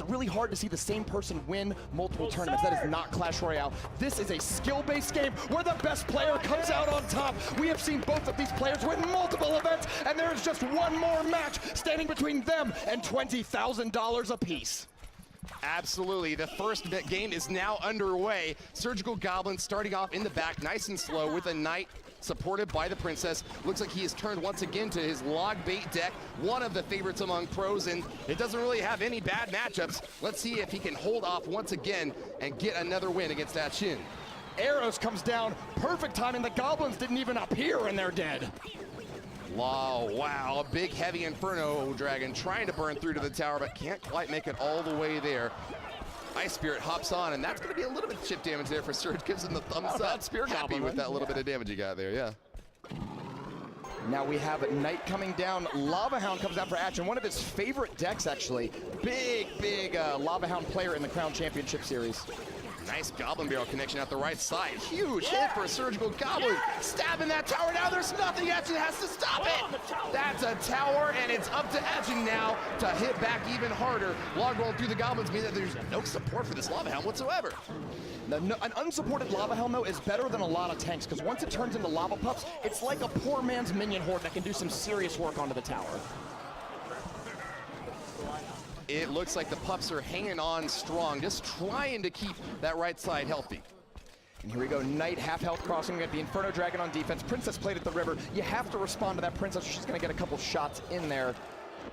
it's really hard to see the same person win multiple tournaments. That is not Clash Royale. This is a skill-based game where the best player comes out on top. We have seen both of these players win multiple events, and there is just one more match standing between them and $20,000 apiece. Absolutely. The first game is now underway. Surgical Goblin starting off in the back, nice and slow, with a Knight supported by the Princess. Looks like he has turned once again to his log bait deck, one of the favorites among pros, and it doesn't really have any bad matchups. Let's see if he can hold off once again and get another win against Atchiin. Arrows comes down, perfect timing. The Goblins didn't even appear and they're dead. Wow, a big heavy Inferno Dragon trying to burn through to the tower, but can't quite make it all the way there. Ice Spirit hops on, and that's going to be a little bit of chip damage there for Surge. Gives him the thumbs up. Spirit Happy Goblin, with that little bit of damage he got there, yeah. Now we have Knight coming down. Lava Hound comes down for Atchiin, one of his favorite decks, actually. Big Lava Hound player in the Crown Championship Series. Nice Goblin Barrel connection out the right side. Huge hit for a Surgical Goblin. Stabbing that tower now. There's nothing. Atchiin has to stop it. That's a tower, and it's up to Atchiin now to hit back even harder. Log roll through the Goblins means that there's no support for this Lava Hound whatsoever. An unsupported Lava Hound, though, is better than a lot of tanks, because once it turns into Lava Pups, it's like a poor man's minion horde that can do some serious work onto the tower. It looks like the pups are hanging on strong, just trying to keep that right side healthy. And here we go, Knight, half health crossing. We got the Inferno Dragon on defense. Princess played at the river. You have to respond to that Princess, or she's going to get a couple shots in there.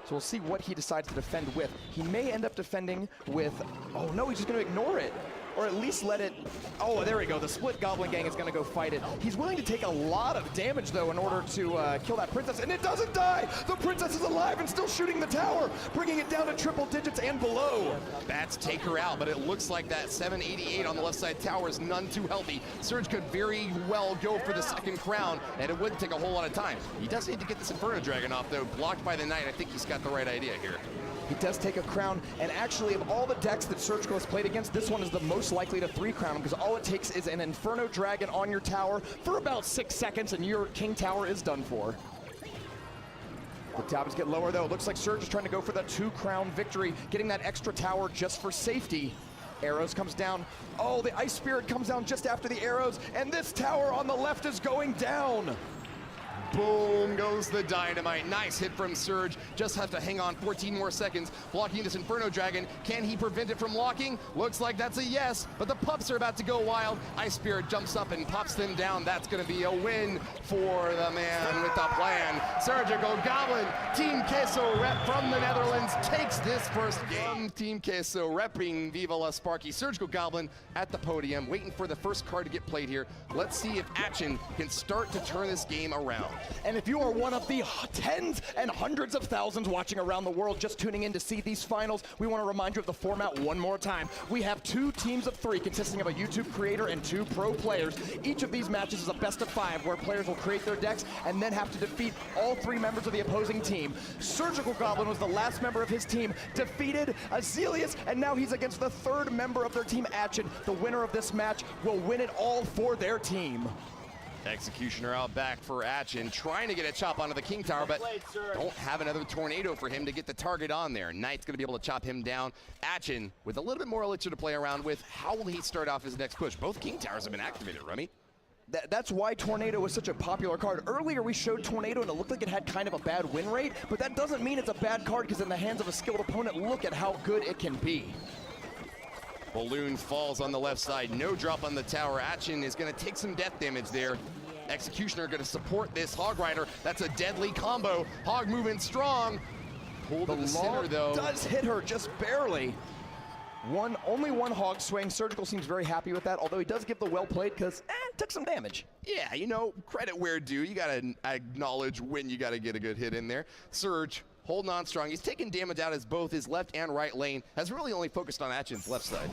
So we'll see what he decides to defend with. He may end up defending with, oh no, he's just going to ignore it. Or at least let it, oh, there we go. The split Goblin gang is going to go fight it. He's willing to take a lot of damage, though, in order to kill that Princess, and it doesn't die! The Princess is alive and still shooting the tower, bringing it down to triple digits and below. Bats take her out, but it looks like that 788 on the left side tower is none too healthy. Surge could very well go for the second crown, and it wouldn't take a whole lot of time. He does need to get this Inferno Dragon off, though. Blocked by the Knight. I think he's got the right idea here. He does take a crown, and actually, of all the decks that Surgical has played against, this one is the most likely to 3-crown him, because all it takes is an Inferno Dragon on your tower for about 6 seconds, and your King Tower is done for. The towers get lower, though. It looks like Surge is trying to go for the 2-crown victory, getting that extra tower just for safety. Arrows comes down. Oh, the Ice Spirit comes down just after the arrows, and this tower on the left is going down. Boom goes the dynamite. Nice hit from Surge. Just have to hang on 14 more seconds. Blocking this Inferno Dragon. Can he prevent it from locking? Looks like that's a yes, but the pups are about to go wild. Ice Spirit jumps up and pops them down. That's going to be a win for the man with the plan. Surgical Goblin, Team Queso rep from the Netherlands, takes this first game. Team Queso repping Viva La Sparky. Surgical Goblin at the podium, waiting for the first card to get played here. Let's see if Atchiin can start to turn this game around. And if you are one of the tens and hundreds of thousands watching around the world just tuning in to see these finals, we want to remind you of the format one more time. We have 2 teams of 3 consisting of a YouTube creator and 2 pro players. Each of these matches is a best of 5 where players will create their decks and then have to defeat all 3 members of the opposing team. Surgical Goblin was the last member of his team, defeated Azelius, and now he's against the 3rd member of their team, Atchiin. The winner of this match will win it all for their team. Executioner out back for Atchiin, trying to get a chop onto the King Tower, but don't have another tornado for him to get the target on there. Knight's going to be able to chop him down. Atchiin, with a little bit more elixir to play around with, how will he start off his next push? Both King Towers have been activated, Rummy. That's why Tornado was such a popular card. Earlier we showed Tornado and it looked like it had kind of a bad win rate, but that doesn't mean it's a bad card, because in the hands of a skilled opponent, look at how good it can be. Balloon falls on the left side, no drop on the tower. Atchiin is going to take some death damage there. Executioner going to support this Hog Rider. That's a deadly combo. Hog moving strong. Pulled to the center, though. Does hit her just barely. Only one Hog swing. Surgical seems very happy with that, although he does give the well played, because took some damage. Yeah, you know, credit where due. You got to acknowledge when you got to get a good hit in there. Surge holding on strong. He's taking damage out as both his left and right lane. Has really only focused on Atchiin's left side.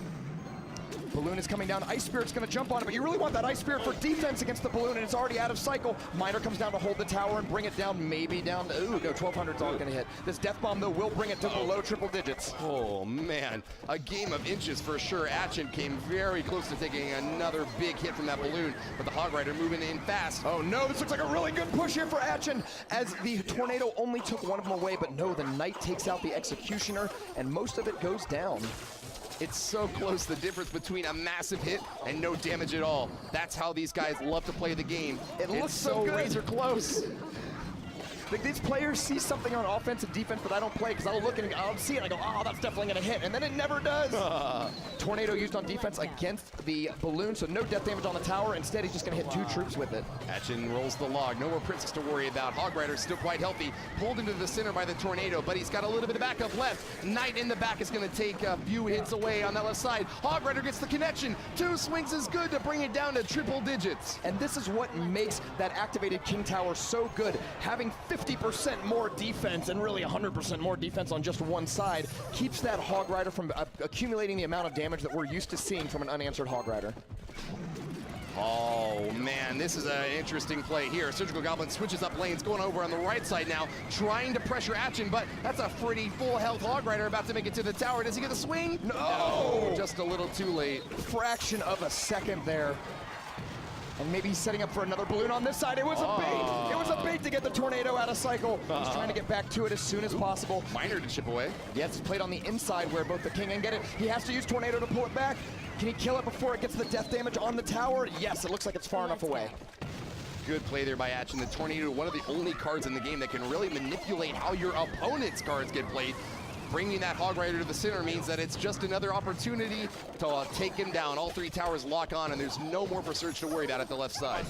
Balloon is coming down. Ice Spirit's going to jump on it, but you really want that Ice Spirit for defense against the Balloon, and it's already out of cycle. Miner comes down to hold the tower and bring it down, maybe down to, ooh, no, 1200's all going to hit. This Death Bomb, though, will bring it to below triple digits. Oh, man. A game of inches for sure. Atchiin came very close to taking another big hit from that Balloon, but the Hog Rider moving in fast. Oh, no, this looks like a really good push here for Atchiin, as the Tornado only took one of them away, but no, the Knight takes out the Executioner, and most of it goes down. It's so close, the difference between a massive hit and no damage at all. That's how these guys love to play the game. It looks so good. Razor close. Like, these players see something on offense and defense that I don't play, because I'll look and I'll see it and I go, oh, that's definitely going to hit, and then it never does. Tornado used on defense against the Balloon, so no death damage on the tower. Instead, he's just going to hit 2 troops with it. Atchiin rolls the log. No more Princess to worry about. Hog Rider's still quite healthy. Pulled into the center by the Tornado, but he's got a little bit of backup left. Knight in the back is going to take a few hits away on that left side. Hog Rider gets the connection. 2 swings is good to bring it down to triple digits. And this is what makes that activated King Tower so good. Having 50% more defense and really 100% more defense on just one side keeps that Hog Rider from accumulating the amount of damage that we're used to seeing from an unanswered Hog Rider. Oh, man, this is an interesting play here. Surgical Goblin switches up lanes, going over on the right side now, trying to pressure Atchiin, but that's a pretty full health Hog Rider about to make it to the tower. Does he get the swing? No! Just a little too late. Fraction of a second there. And maybe he's setting up for another Balloon on this side. It was a bait. It was a bait to get the Tornado out of cycle. He's trying to get back to it as soon as possible. Miner to chip away. Yes, it's played on the inside where both the King and get it. He has to use Tornado to pull it back. Can he kill it before it gets the death damage on the tower? Yes, it looks like it's far enough away. Good play there by Atchiin. The Tornado, one of the only cards in the game that can really manipulate how your opponent's cards get played. Bringing that Hog Rider to the center means that it's just another opportunity to take him down. All 3 towers lock on, and there's no more for Surge to worry about at the left side.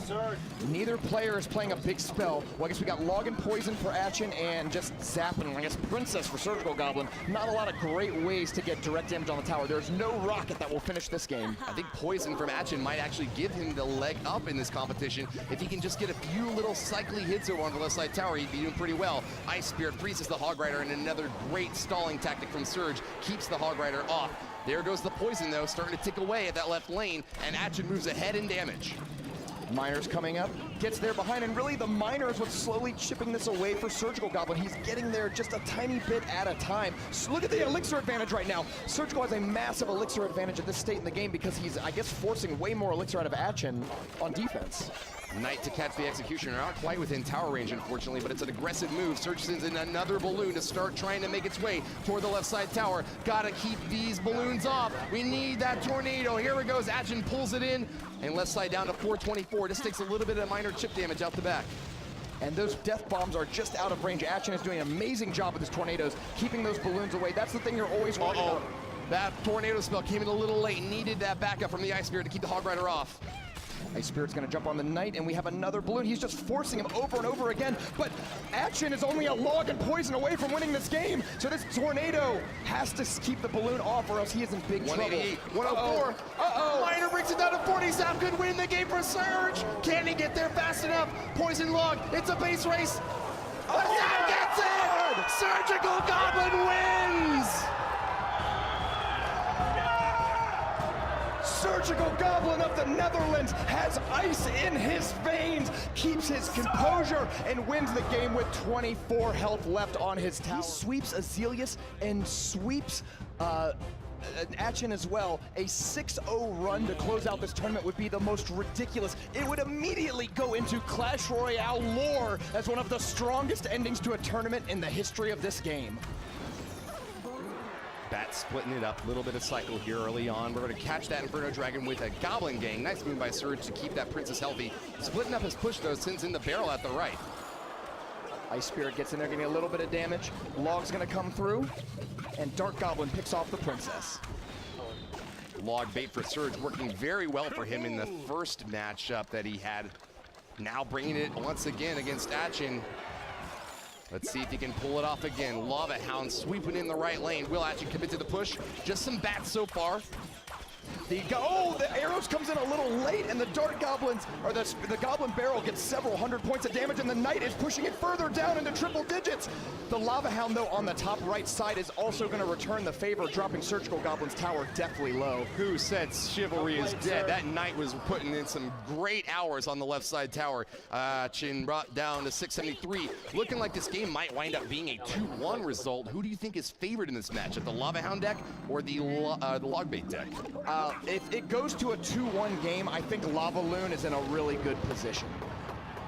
Neither player is playing a big spell. Well, I guess we got Log and Poison for Atchiin and just zapping, I guess, Princess for Surgical Goblin. Not a lot of great ways to get direct damage on the tower. There's no rocket that will finish this game. I think Poison from Atchiin might actually give him the leg up in this competition. If he can just get a few little cycly hits over on the left side tower, he'd be doing pretty well. Ice Spirit freezes the Hog Rider, and another great stalling tactic from Surge keeps the Hog Rider off. There goes the Poison, though, starting to tick away at that left lane, and Atchiin moves ahead in damage. Miner's coming up, gets there behind, and really the Miner is what's slowly chipping this away for Surgical Goblin. He's getting there just a tiny bit at a time. So look at the elixir advantage right now. Surgical has a massive elixir advantage at this state in the game because he's, I guess, forcing way more elixir out of Atchiin on defense. Knight to catch the Executioner, not quite within tower range, unfortunately, but it's an aggressive move. Surge sends in another Balloon to start trying to make its way toward the left side tower. Gotta keep these Balloons off. We need that Tornado. Here it goes. Atchiin pulls it in, and left side down to 424. This takes a little bit of minor chip damage out the back. And those death bombs are just out of range. Atchiin is doing an amazing job with his Tornadoes, keeping those Balloons away. That's the thing you're always worried about. That Tornado spell came in a little late. Needed that backup from the Ice Spirit to keep the Hog Rider off. Ice Spirit's gonna jump on the Knight, and we have another Balloon. He's just forcing him over and over again, but Atchiin is only a Log and Poison away from winning this game, so this Tornado has to keep the Balloon off or else he is in big trouble. 104. Miner brings it down to 40. Sam could win the game for Surge. Can he get there fast enough? Poison Log, it's a base race. Sam gets it! Surgical Goblin wins! Surgical Goblin of the Netherlands has ice in his veins, keeps his composure, and wins the game with 24 health left on his tower. He sweeps Azelius and sweeps Atchiin as well. A 6-0 run to close out this tournament would be the most ridiculous. It would immediately go into Clash Royale lore as one of the strongest endings to a tournament in the history of this game. Bat splitting it up, a little bit of cycle here early on. We're going to catch that Inferno Dragon with a Goblin gang. Nice move by Surge to keep that Princess healthy. Splitting up his push, though, sends in the barrel at the right. Ice Spirit gets in there, getting a little bit of damage. Log's going to come through, and Dark Goblin picks off the Princess. Log bait for Surge, working very well for him in the first matchup that he had. Now bringing it once again against Atchiin. Let's see if he can pull it off again. Lava Hound sweeping in the right lane. Will Atchiin commit to the push? Just some bats so far. The arrows comes in a little late, and the Dart Goblins, or the Goblin Barrel gets several hundred points of damage, and the Knight is pushing it further down into triple digits. The Lava Hound, though, on the top right side is also going to return the favor, dropping Surgical Goblin's tower deathly low. Who said chivalry is dead? That Knight was putting in some great hours on the left side tower. Atchiin brought down to 673. Looking like this game might wind up being a 2-1 result. Who do you think is favored in this match, at the Lava Hound deck or the Logbait deck? If it goes to a 2-1 game, I think Lava Loon is in a really good position.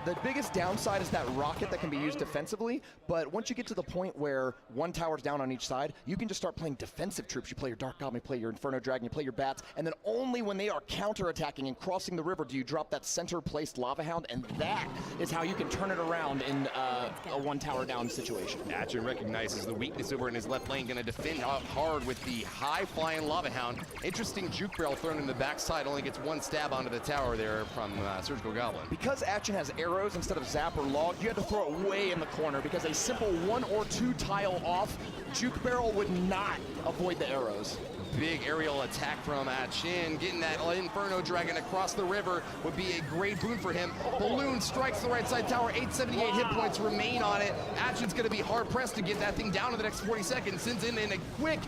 The biggest downside is that rocket that can be used defensively, but once you get to the point where one tower's down on each side, you can just start playing defensive troops. You play your Dark Goblin, you play your Inferno Dragon, you play your Bats, and then only when they are counterattacking and crossing the river do you drop that center-placed Lava Hound, and that is how you can turn it around in a one-tower-down situation. Atchiin recognizes the weakness over in his left lane, going to defend out hard with the high-flying Lava Hound. Interesting juke barrel thrown in the backside, only gets one stab onto the tower there from Surgical Goblin. Because Atchiin has arrows instead of zap or log, you had to throw it way in the corner because a simple 1 or 2 tile off juke barrel would not avoid the arrows. Big aerial attack from Atchiin. Getting that Inferno Dragon across the river would be a great boon for him. Balloon strikes the right side tower. 878 hit points remain on it. Atchiin's going to be hard pressed to get that thing down in the next 40 seconds. Sends in a quick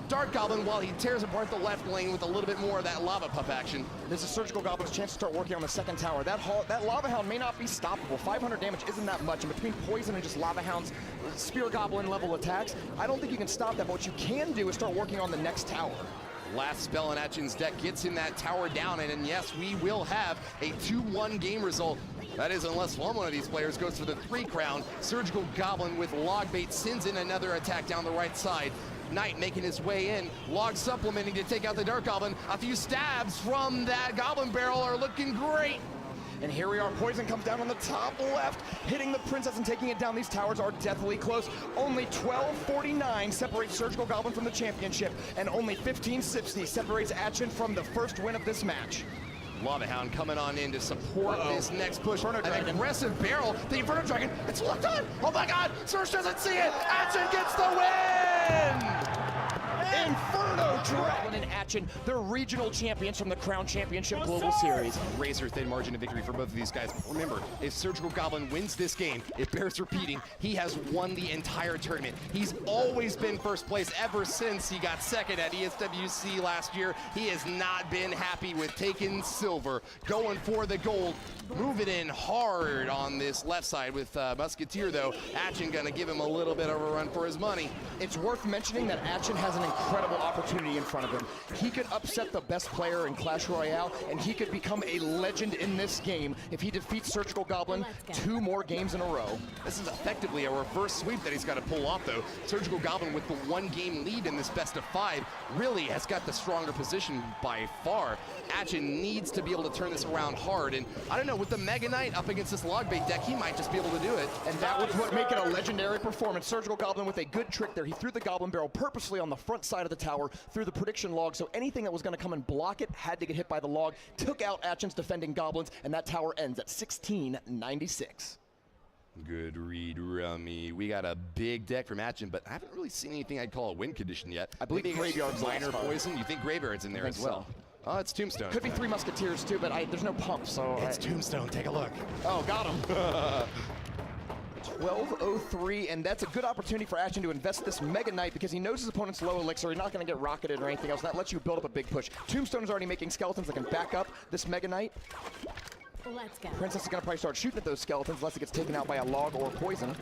Dart Goblin while he tears apart the left lane with a little bit more of that Lava Pup action. This is Surgical Goblin's chance to start working on the second tower. That Lava Hound may not be stoppable. 500 damage isn't that much, and between Poison and just Lava Hound's Spear Goblin level attacks, I don't think you can stop that, but what you can do is start working on the next tower. Last spell in Atchiin's deck gets him that tower down, and yes, we will have a 2-1 game result. That is, unless one of these players goes for the 3 crown. Surgical Goblin with Logbait sends in another attack down the right side. Knight making his way in, Log supplementing to take out the Dark Goblin. A few stabs from that Goblin Barrel are looking great. And here we are, Poison comes down on the top left, hitting the Princess and taking it down. These towers are deathly close. Only 1249 separates Surgical Goblin from the championship, and only 1560 separates Atchiin from the first win of this match. Lava Hound coming on in to support this next push. Inferno An Dragon. aggressive barrel. The Inferno Dragon, it's locked on. Oh my God, Surge doesn't see it. Atchiin gets the win! Inferno Dragon and Atchiin, the regional champions from the Crown Championship Global Series. Razor thin margin of victory for both of these guys. Remember, if Surgical Goblin wins this game, it bears repeating, he has won the entire tournament. He's always been first place ever since he got second at ESWC last year. He has not been happy with taking silver, going for the gold, moving in hard on this left side with Musketeer, though. Atchiin gonna give him a little bit of a run for his money. It's worth mentioning that Atchiin has an incredible opportunity in front of him. He could upset the best player in Clash Royale, and he could become a legend in this game if he defeats Surgical Goblin 2 more games in a row. This is effectively a reverse sweep that he's got to pull off, though. Surgical Goblin with the 1-game lead in this best of 5 really has got the stronger position by far. Atchiin needs to be able to turn this around hard, and I don't know, with the Mega Knight up against this Logbait deck, he might just be able to do it. And that was what make it a legendary performance. Surgical Goblin with a good trick there. He threw the Goblin Barrel purposely on the front side of the tower through the prediction log, so anything that was going to come and block it had to get hit by the log. Took out Atchiin's defending goblins, and that tower ends at 1696. Good read, Rummy. We got a big deck from Atchiin, but I haven't really seen anything I'd call a win condition yet. I believe Graveyard's minor last card. poison. You think Graveyard's in there as so. well? Oh, it's Tombstone. Could be 3 Musketeers too, but there's no pump, so... It's Tombstone. Take a look. Oh, got him. 12:03, and that's a good opportunity for Atchiin to invest this Mega Knight because he knows his opponent's low elixir. He's not going to get rocketed or anything else. That lets you build up a big push. Tombstone is already making skeletons that can back up this Mega Knight. Let's go. Princess is going to probably start shooting at those skeletons unless it gets taken out by a log or poison.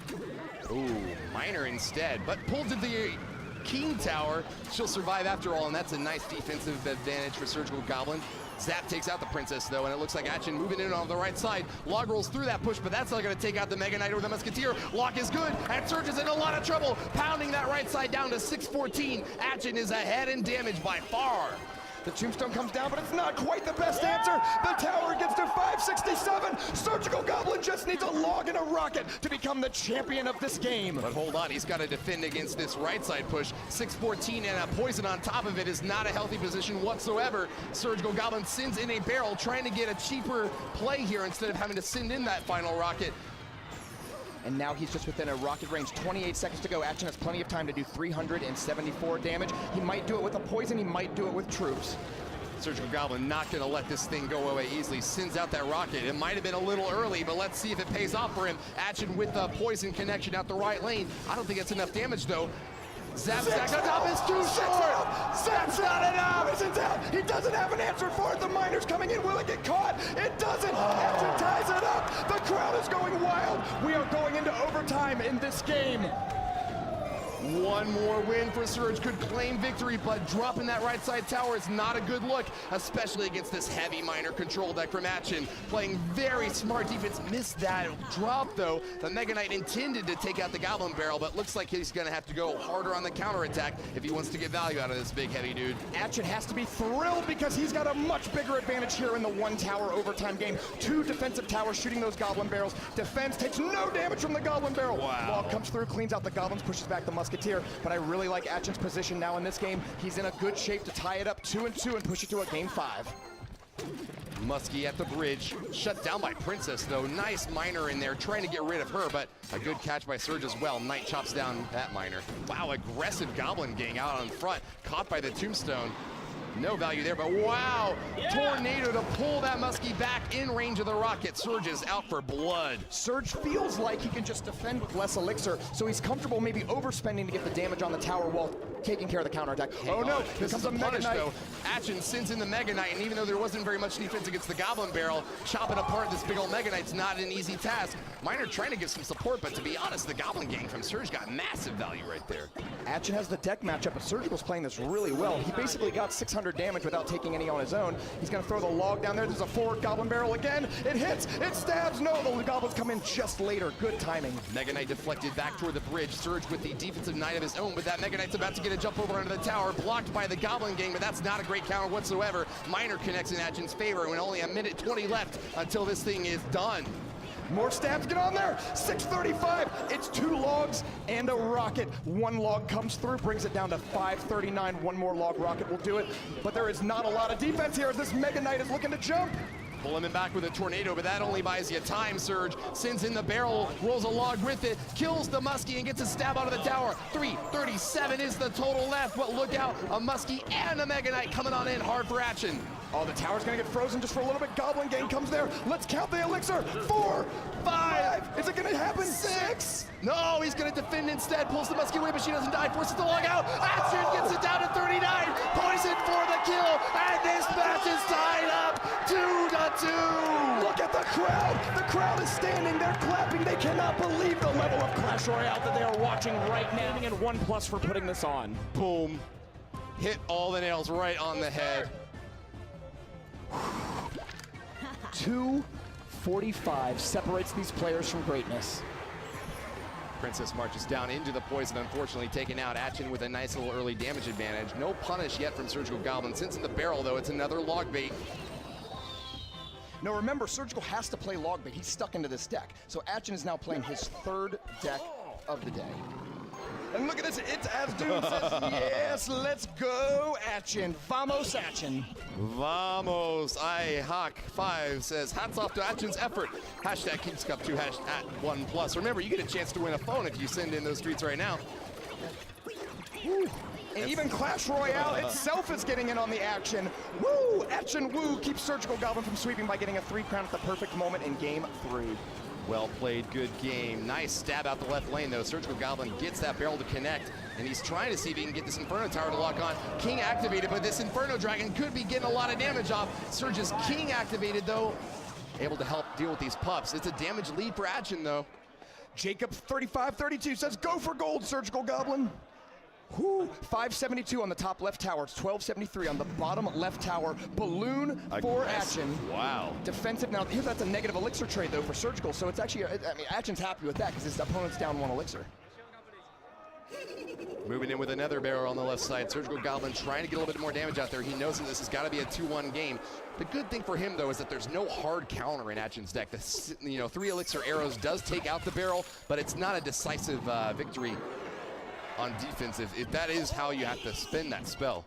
Ooh, Miner instead, but pulled to the King Tower. She'll survive after all, and that's a nice defensive advantage for Surgical Goblin. Zap takes out the Princess, though, and it looks like Atchiin moving in on the right side. Log rolls through that push, but that's not going to take out the Mega Knight or the Musketeer. Lock is good, and Surge is in a lot of trouble, pounding that right side down to 614. Atchiin is ahead in damage by far. The Tombstone comes down, but it's not quite the best answer. The tower gets to 567. Surgical Goblin just needs a log and a rocket to become the champion of this game. But hold on, he's got to defend against this right side push. 614 and a poison on top of it is not a healthy position whatsoever. Surgical Goblin sends in a barrel, trying to get a cheaper play here instead of having to send in that final rocket. And now he's just within a rocket range. 28 seconds to go. Atchiin has plenty of time to do 374 damage. He might do it with a poison. He might do it with troops. Surgical Goblin not going to let this thing go away easily. Sends out that rocket. It might have been a little early, but let's see if it pays off for him. Atchiin with the poison connection out the right lane. I don't think it's enough damage, though. Zap stack on top is too short. That's not enough. Isn't out. He doesn't have an answer for it. The miner's coming in. Will it get caught? It doesn't. Atchiin ties it up. The crowd is going wild. We are going into overtime in this game. One more win for Surge could claim victory, but dropping that right side tower is not a good look, especially against this heavy miner control deck from Atchiin. Playing very smart defense, missed that drop though. The Mega Knight intended to take out the Goblin Barrel, but looks like he's gonna have to go harder on the counterattack if he wants to get value out of this big heavy dude. Atchiin has to be thrilled because he's got a much bigger advantage here in the one tower overtime game. 2 defensive towers shooting those Goblin Barrels. Defense takes no damage from the Goblin Barrel. Wow. Ball comes through, cleans out the Goblins, pushes back the Musketeer. But I really like Atchiin's position now in this game. He's in a good shape to tie it up 2-2 and push it to a game 5. Muskie at the bridge, shut down by Princess though. Nice miner in there, trying to get rid of her, but a good catch by Surge as well. Knight chops down that miner. Wow, aggressive Goblin gang out on front, caught by the Tombstone. No value there, but wow! Tornado to pull that Muskie back in range of the rocket. Surge is out for blood. Surge feels like he can just defend with less elixir, so he's comfortable maybe overspending to get the damage on the tower while taking care of the counterattack. Oh no, here comes a Mega Knight. Though. Atchiin sends in the Mega Knight, and even though there wasn't very much defense against the Goblin Barrel, chopping apart this big old Mega Knight's not an easy task. Miner trying to get some support, but to be honest, the Goblin gang from Surge got massive value right there. Atchiin has the deck matchup, but Surgical's playing this really well. He basically got 600 damage without taking any on his own. He's gonna throw the log down there. There's a forward Goblin Barrel again. It hits, it stabs. No, the Goblins come in just later. Good timing. Mega Knight deflected back toward the bridge. Surge with the defensive Knight of his own, but that Mega Knight's about to get a jump over onto the tower, blocked by the Goblin gang, but that's not a great counter whatsoever. Miner connects in Atchiin's favor when only a minute 20 left until this thing is done. More stabs get on there. 635. It's 2 logs and a rocket. 1 log comes through, brings it down to 539. 1 more log rocket will do it. But there is not a lot of defense here as this Mega Knight is looking to jump. Pull him in back with a tornado, but that only buys you time. Surge sends in the barrel, rolls a log with it, kills the Muskie and gets a stab out of the tower. 337 is the total left, but look out, a Muskie and a Mega Knight coming on in hard for Atchiin. Oh, the tower's gonna get frozen just for a little bit. Goblin gang comes there. Let's count the elixir. 4, 5. Is it gonna happen? 6. No, he's gonna defend instead. Pulls the Muskie away, but she doesn't die. Forces the log out. Atchiin gets it down to 39. Poison for the kill, and this match is tied up 2-2. Look at the crowd. The crowd is standing there clapping. They cannot believe the level of Clash Royale that they are watching right now. And 1+ for putting this on. Boom. Hit all the nails right on the head. 245 separates these players from greatness. Princess marches down into the poison, unfortunately taken out. Atchiin with a nice little early damage advantage. No punish yet from Surgical Goblin. Since in the barrel, though, it's another log bait. Now remember, Surgical has to play log bait. He's stuck into this deck. So Atchiin is now playing his 3rd deck of the day. And look at this, it's Asdoon says, yes, let's go, Atchiin. Vamos, Atchiin. Vamos. iHawk5 says, hats off to Atchiin's effort. Hashtag Kings Cup 2 #1+. Remember, you get a chance to win a phone if you send in those tweets right now. Woo. And even Clash Royale itself is getting in on the action. Woo! Atchiin woo keeps Surgical Goblin from sweeping by getting a 3 crown at the perfect moment in game 3. Well played, good game. Nice stab out the left lane, though. Surgical Goblin gets that barrel to connect, and he's trying to see if he can get this Inferno Tower to lock on. King activated, but this Inferno Dragon could be getting a lot of damage off. Surge's King activated, though, able to help deal with these pups. It's a damage lead for Atchiin, though. Jacob 3532 says, go for gold, Surgical Goblin. Whoo, 572 on the top left tower. It's 1273 on the bottom left tower. Balloon for Atchiin. Wow. Defensive. Now, here that's a negative elixir trade, though, for Surgical. So it's actually, I mean, Atchiin's happy with that because his opponent's down 1 elixir. Moving in with another barrel on the left side. Surgical Goblin trying to get a little bit more damage out there. He knows that this has got to be a 2-1 game. The good thing for him, though, is that there's no hard counter in Atchiin's deck. The 3 elixir arrows does take out the barrel, but it's not a decisive victory on defense if that is how you have to spin that spell.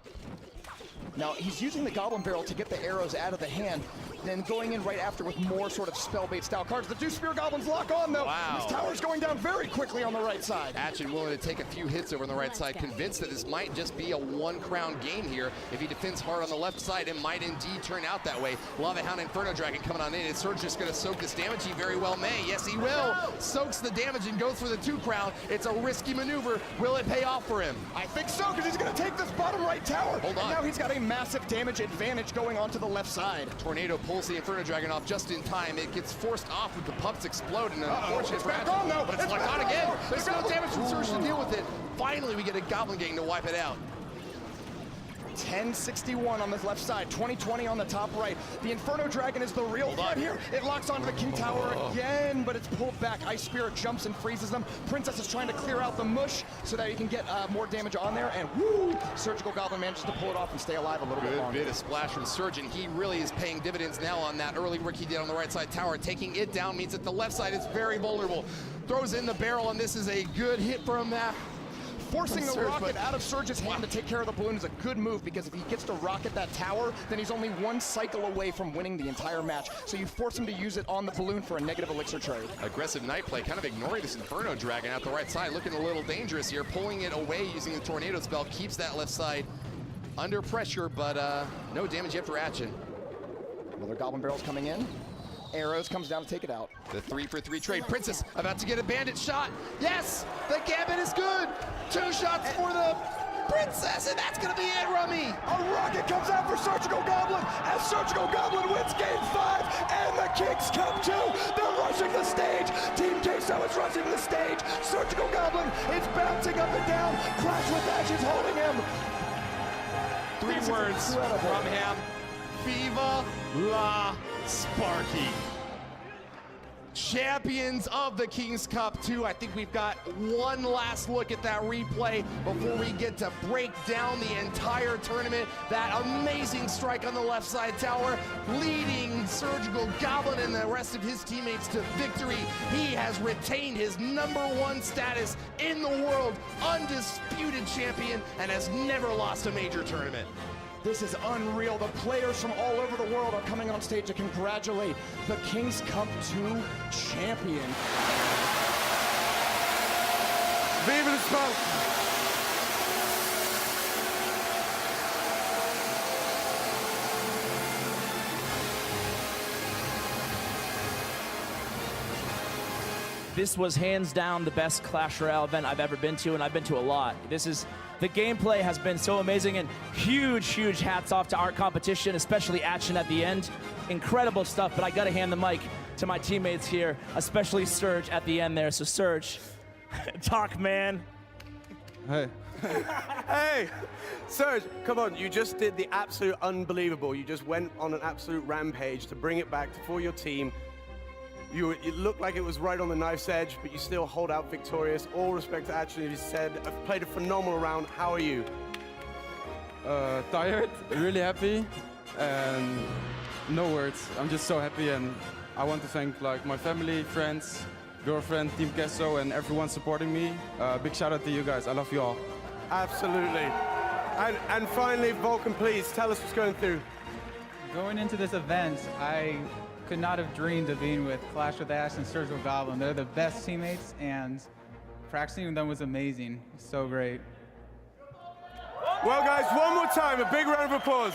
Now, he's using the Goblin Barrel to get the arrows out of the hand, then going in right after with more sort of spell-bait style cards. The two Spear Goblins lock on, though. Wow. This tower's going down very quickly on the right side. Atchiin willing to take a few hits over on the right side, convinced that this might just be a one-crown game here. If he defends hard on the left side, it might indeed turn out that way. Lava Hound Inferno Dragon coming on in. Is Surge just going to soak this damage? He very well may. Yes, he will. Soaks the damage and goes for the 2-crown. It's a risky maneuver. Will it pay off for him? I think so, because he's going to take this bottom right tower. Hold on. And now he's got a massive damage advantage going on to the left side. Tornado pulls the Inferno Dragon off just in time. It gets forced off with the pups exploding. Unfortunate It's for back Atchiin, on, though. but it's It's locked back on on, again. though. There's no damage from Surge to deal with it. Finally, we get a Goblin Gang to wipe it out. 1061 on the left side, 2020 on the top right. The Inferno Dragon is the real threat here. It locks onto the King Tower again, but it's pulled back. Ice Spirit jumps and freezes them. Princess is trying to clear out the mush so that he can get more damage on there, and woo! Surgical Goblin manages to pull it off and stay alive a little bit longer. Good bit of splash from Surge, and he really is paying dividends now on that early work he did on the right side tower. Taking it down means that the left side is very vulnerable. Throws in the barrel, and this is a good hit from that. Forcing the Surge, rocket out of Surge's hand to take care of the balloon is a good move, because if he gets to rocket that tower, then he's only one cycle away from winning the entire match. So you force him to use it on the balloon for a negative elixir trade. Aggressive knight play, kind of ignoring this Inferno Dragon out the right side, looking a little dangerous here. Pulling it away using the Tornado spell keeps that left side under pressure, but no damage yet for Atchiin. Another Goblin Barrel's coming in. Arrows comes down to take it out. The 3-for-3 trade. Princess about to get a bandit shot. Yes, the gambit is good. 2 shots for the Princess, and that's gonna be it, Rummy. A rocket comes out for Surgical Goblin as Surgical Goblin wins game 5 and the King's Cup 2. They're rushing the stage. Team Queso is rushing the stage. Surgical Goblin is bouncing up and down. Clash with Ashes holding him. 3 words from him. Viva la Sparky. Champions of the King's Cup 2. I think we've got one last look at that replay before we get to break down the entire tournament. That amazing strike on the left side tower, leading Surgical Goblin and the rest of his teammates to victory. He has retained his #1 status in the world, undisputed champion, and has never lost a major tournament. This is unreal. The players from all over the world are coming on stage to congratulate the King's Cup 2 champion. Vive le sport! This was hands down the best Clash Royale event I've ever been to, and I've been to a lot. The gameplay has been so amazing, and huge hats off to our competition, especially Atchiin at the end. Incredible stuff, but I gotta hand the mic to my teammates here, especially Surge at the end there. So Surge, talk, man. Hey. Hey, Surge, come on, you just did the absolute unbelievable. You just went on an absolute rampage to bring it back for your team. It looked like it was right on the knife's edge, but you still hold out victorious. All respect to Atchiin, you said, I've played a phenomenal round. How are you? Tired, really happy, and no words. I'm just so happy, and I want to thank my family, friends, girlfriend, Team Queso, and everyone supporting me. Big shout out to you guys. I love you all. Absolutely. And finally, Vulcan, please tell us what's going through. Going into this event, I could not have dreamed of being with Clash with Ash and Surgical Goblin. They're the best teammates, and practicing with them was amazing. So great. Well, guys, one more time, a big round of applause.